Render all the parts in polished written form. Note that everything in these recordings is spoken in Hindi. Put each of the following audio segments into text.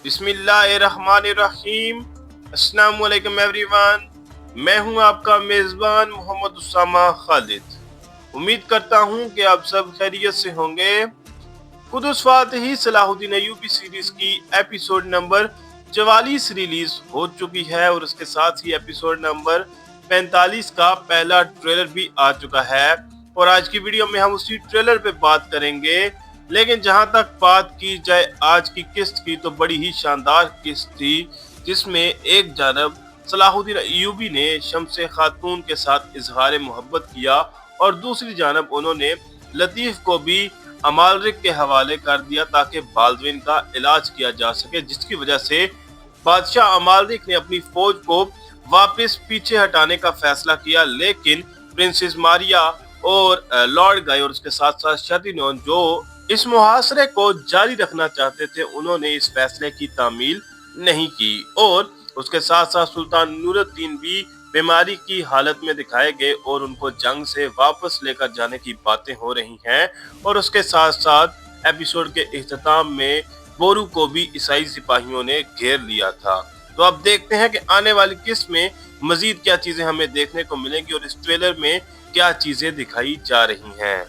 बिस्मिल्लाहिर्रहमानिर्रहीम। अस्सलाम वालेकुम एवरीवन। मैं हूं आपका मेज़बान मोहम्मद उसामा खालिद। उम्मीद करता हूं कि आप सब खैरियत से होंगे। कुदस फातही सलाहुद्दीन अय्यूबी सीरीज की एपिसोड नंबर 44 रिलीज हो चुकी है और उसके साथ ही एपिसोड नंबर 45 का पहला ट्रेलर भी आ चुका है और आज की वीडियो में हम उसी ट्रेलर पे बात करेंगे। लेकिन जहां तक बात की जाए आज की किस्त की, तो बड़ी ही शानदार किस्त थी जिसमें एक जानब सलाहुद्दीन अय्यूबी ने शम्से खातून के साथ इजहार मोहब्बत किया और दूसरी जानब उन्होंने लतीफ को भी अमालरिक के हवाले कर दिया ताकि बाल्दविन का इलाज किया जा सके, जिसकी वजह से बादशाह अमालरिक ने अपनी फौज को वापस पीछे हटाने का फैसला किया। लेकिन प्रिंसेस मारिया और लॉर्ड गाय और उसके साथ साथ शतीनोन जो इस मुहासरे को जारी रखना चाहते थे, उन्होंने इस फैसले की तामील नहीं की और उसके साथ साथ सुल्तान नूरुद्दीन भी बीमारी की हालत में दिखाए गए और उनको जंग से वापस लेकर जाने की बातें हो रही हैं। और उसके साथ साथ एपिसोड के इख्तिताम में बोरू को भी ईसाई सिपाहियों ने घेर लिया था। तो अब देखते हैं कि आने वाली किस्त में मजीद क्या चीजें हमें देखने को मिलेंगी और इस ट्रेलर में क्या चीजें दिखाई जा रही हैं।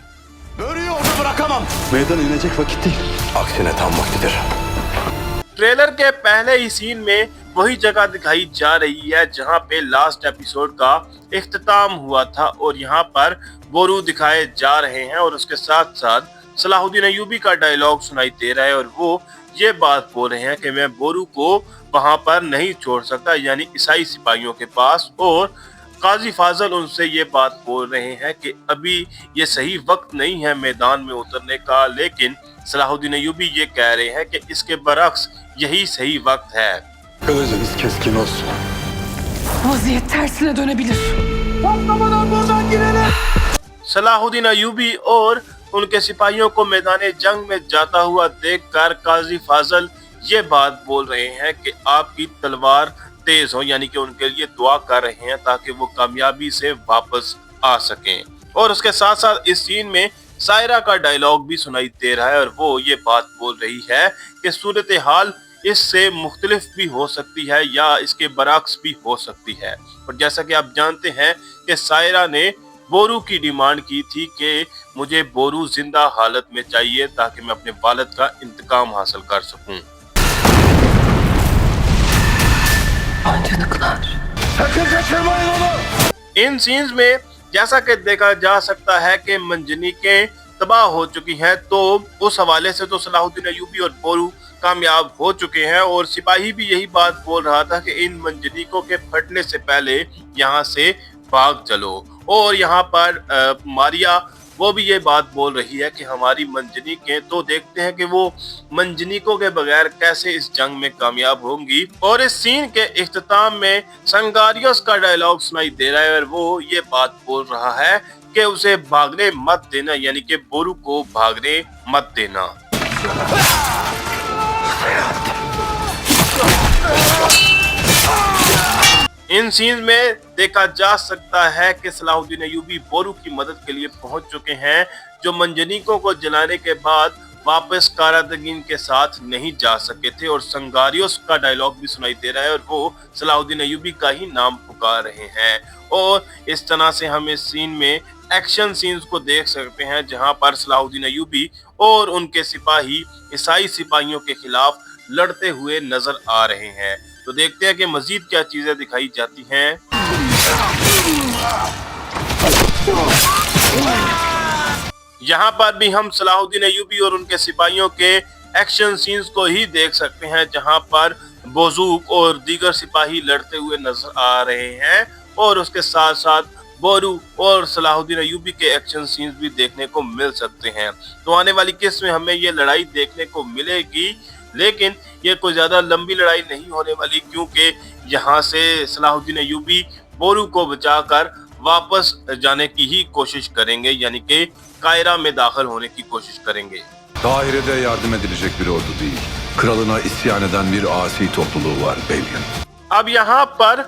ट्रेलर के पहले ही सीन में वही जगह दिखाई जा रही है जहां पे लास्ट एपिसोड का इख्तिताम हुआ था और यहाँ पर बोरू दिखाए जा रहे हैं और उसके साथ साथ सलाहुद्दीन अय्यूबी का डायलॉग सुनाई दे रहा है और वो ये बात बोल रहे हैं कि मैं बोरू को वहां पर नहीं छोड़ सकता, यानी ईसाई सिपाहियों के पास। और काजी फाजल उनसे ये बात बोल रहे हैं कि अभी ये सही वक्त नहीं है मैदान में उतरने का, लेकिन सलाहुद्दीन अय्यूबी ये कह रहे हैं कि इसके बरक्स यही सही वक्त है। Kılıcınız keskin olsun. Vaziyet tersine dönebilir. Salahuddin Ayyubi और उनके सिपाहियों को मैदान जंग में जाता हुआ देखकर काजी फाजल ये बात बोल रहे हैं कि आपकी तलवार तेज हो, यानी कि उनके लिए दुआ कर रहे हैं ताकि वो कामयाबी से वापस आ सकें। और उसके साथ साथ इस सीन में सायरा का डायलॉग भी सुनाई दे रहा है और वो ये बात बोल रही है कि सूरत हाल इससे मुख्तलिफ भी हो सकती है या इसके बरक्स भी हो सकती है। और जैसा कि आप जानते हैं कि सायरा ने बोरू की डिमांड की थी कि मुझे बोरू जिंदा हालत में चाहिए ताकि मैं अपने वालिद का इंतकाम हासिल कर सकूं। इन सीन्स में जैसा कि देखा जा सकता है कि मंजनीकें तबाह हो चुकी हैं, तो उस हवाले से तो सलाहुद्दीन अय्यूबी और बोरू कामयाब हो चुके हैं और सिपाही भी यही बात बोल रहा था कि इन मंजनीकों के फटने से पहले यहाँ से भाग चलो। और यहाँ पर मारिया वो भी ये बात बोल रही है कि हमारी मंजनीकें, तो देखते हैं कि वो मंजनीकों के बगैर कैसे इस जंग में कामयाब होंगी। और इस सीन के इख्तिताम में संगारियोस का डायलॉग सुनाई दे रहा है और वो ये बात बोल रहा है कि उसे भागने मत देना, यानी कि बोरू को भागने मत देना। इन सीन्स में देखा जा सकता है कि सलाहुद्दीन अय्यूबी बोरू की मदद के लिए पहुंच चुके हैं, जो मंजनीकों को जलाने के बाद वापस कारादगीन के साथ नहीं जा सके थे। और संगारियोस का डायलॉग भी सुनाई दे रहा है और वो सलाहुद्दीन अय्यूबी का ही नाम पुकार रहे हैं। और इस तरह से हम इस सीन में एक्शन सीन्स को देख सकते हैं जहां पर सलाहुद्दीन अय्यूबी और उनके सिपाही ईसाई सिपाहियों के खिलाफ लड़ते हुए नजर आ रहे हैं। तो देखते हैं कि मजीद क्या चीजें दिखाई जाती हैं। यहाँ पर भी हम सलाहुद्दीन अय्यूबी और उनके सिपाहियों के एक्शन सीन्स को ही देख सकते हैं जहां पर बोजूक और दीगर सिपाही लड़ते हुए नजर आ रहे हैं और उसके साथ साथ बोरू और सलाहुद्दीन अय्यूबी के एक्शन सीन्स भी देखने को मिल सकते हैं। तो आने वाली किस्त में हमें ये लड़ाई देखने को मिलेगी, लेकिन ये कोई ज्यादा लंबी लड़ाई नहीं होने वाली क्योंकि यहाँ से सलाहुद्दीन अय्यूबी बोरू को बचाकर वापस जाने की ही कोशिश करेंगे, यानी कि कायरा में दाखिल होने की कोशिश करेंगे। Dairede yardım edilecek bir ordu değil. Kralına isyan eden bir asi topluluğu var Belyan. अब यहाँ पर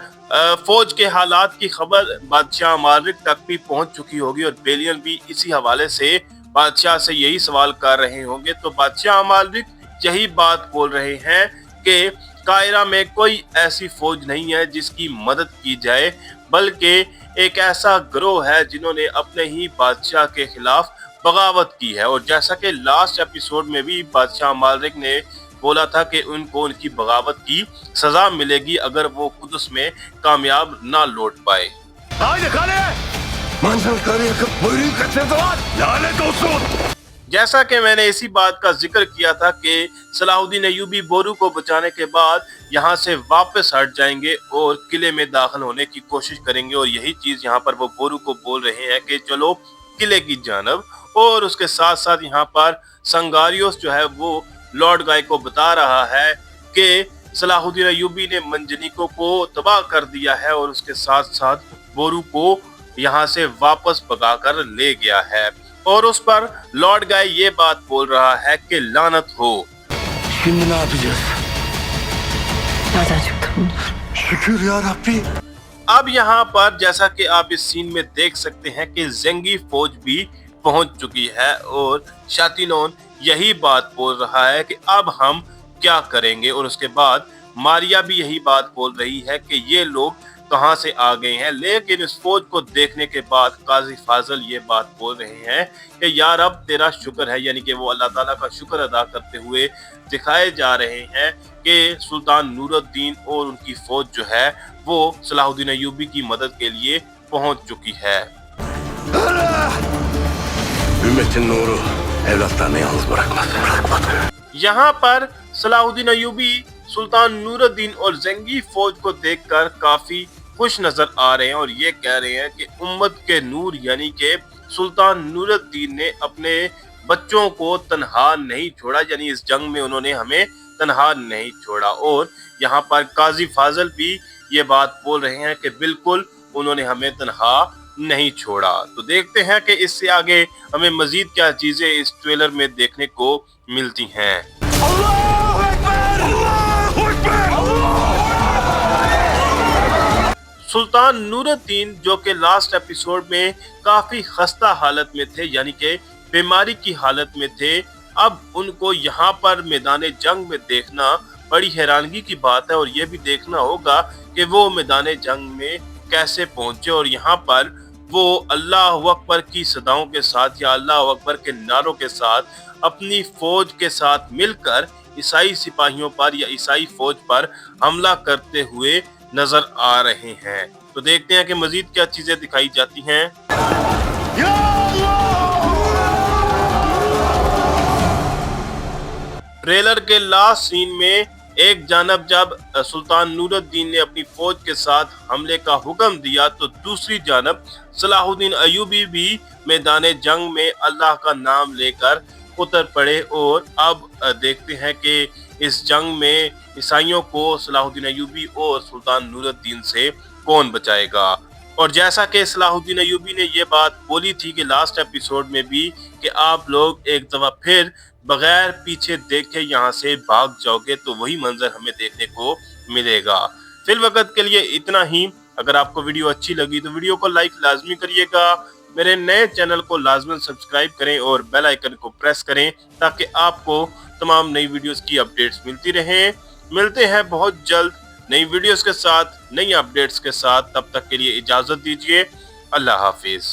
फौज के हालात की खबर बादशाह अमालरिक तक भी पहुंच चुकी होगी और बेलियन भी इसी हवाले से बादशाह से यही सवाल कर रहे होंगे। तो बादशाह अमालरिक यही बात बोल रहे हैं कि कायरा में कोई ऐसी फौज नहीं है जिसकी मदद की जाए, बल्कि एक ऐसा गिरोह है जिन्होंने अपने ही बादशाह के खिलाफ बगावत की है। और जैसा कि लास्ट एपिसोड में भी बादशाह अमालरिक ने बोला था कि उनको उनकी बगावत की सजा मिलेगी अगर वो कुदस में कामयाब ना लौट पाए। जैसा कि मैंने इसी बात का जिक्र किया था कि सलाहुद्दीन अय्यूबी बोरू को बचाने के बाद यहाँ से वापस हट जाएंगे और किले में दाखिल होने की कोशिश करेंगे। और यही चीज यहाँ पर वो बोरू को बोल रहे हैं कि चलो किले की जानब। और उसके साथ साथ यहाँ पर संगारियोस जो है वो लॉर्ड गाय को बता रहा है कि सलाहुद्दीन अय्यूबी ने मंजनीको को तबाह कर दिया है और उसके साथ साथ बोरू को यहाँ से वापस भगा कर ले गया है। और उस पर लॉर्ड गाय ये बात बोल रहा है कि लानत हो। अब यहाँ पर जैसा कि आप इस सीन में देख सकते हैं कि जंगी फौज भी पहुंच चुकी है और शातिनोन यही बात बोल रहा है कि अब हम क्या करेंगे। और उसके बाद मारिया भी यही बात बोल रही है कि ये लोग कहां से आ गए हैं। लेकिन इस फौज को देखने के बाद काजी फाजल ये बात बोल रहे हैं कि यार अब तेरा शुक्र है, यानी कि वो अल्लाह ताला का शुक्र अदा करते हुए दिखाए जा रहे हैं कि सुल्तान नूरुद्दीन और उनकी फौज जो है वो सलाहुद्दीन अय्यूबी की मदद के लिए पहुंच चुकी है। यहाँ पर सलाहुद्दीन अय्यूबी सुल्तान नूरुद्दीन और जंगी फौज को देखकर काफी खुश नजर आ रहे हैं और ये कह रहे हैं कि उम्मत के नूर यानी कि सुल्तान नूरुद्दीन ने अपने बच्चों को तन्हा नहीं छोड़ा, यानी इस जंग में उन्होंने हमें तन्हा नहीं छोड़ा। और यहाँ पर काजी फाजल भी ये बात बोल रहे हैं कि बिल्कुल उन्होंने हमें तन्हा नहीं छोड़ा। तो देखते हैं कि इससे आगे हमें मजीद क्या चीजें इस ट्रेलर में देखने को मिलती हैं। सुल्तान नूरुद्दीन जो कि लास्ट एपिसोड में काफी खस्ता हालत में थे, यानी कि बीमारी की हालत में थे, अब उनको यहाँ पर मैदान जंग में देखना बड़ी हैरानगी की बात है। और ये भी देखना होगा कि वो मैदान जंग में कैसे पहुंचे और यहाँ पर वो अल्लाह अकबर की सदाओं के साथ या अल्लाह अकबर के नारों के साथ अपनी फौज के साथ मिलकर ईसाई सिपाहियों पर या ईसाई फौज पर हमला करते हुए नजर आ रहे हैं। तो देखते हैं कि मजीद क्या चीजें दिखाई जाती हैं। ट्रेलर के लास्ट सीन में एक जानब जब सुल्तान नूरुद्दीन ने अपनी फौज के साथ हमले का हुक्म दिया तो दूसरी जानब सलाहुद्दीन अय्यूबी भी मैदान जंग में अल्लाह का नाम लेकर उतर पड़े। और अब देखते हैं कि इस जंग में ईसाइयों को सलाहुद्दीन अय्यूबी और सुल्तान नूरुद्दीन से कौन बचाएगा। और जैसा कि सलाहुद्दीन अय्यूबी ने ये बात बोली थी कि लास्ट एपिसोड में भी कि आप लोग एक दफा फिर बगैर पीछे देखे यहाँ से भाग जाओगे तो वही मंजर हमें देखने को मिलेगा। फिल वक्त के लिए इतना ही। अगर आपको वीडियो अच्छी लगी तो वीडियो को लाइक लाजमी करिएगा, मेरे नए चैनल को लाजमी सब्सक्राइब करें और बेल आइकन को प्रेस करें ताकि आपको तमाम नई वीडियोस की अपडेट्स मिलती रहें। मिलते हैं बहुत जल्द नई वीडियोस के साथ, नई अपडेट्स के साथ। तब तक के लिए इजाजत दीजिए। अल्लाह हाफिज।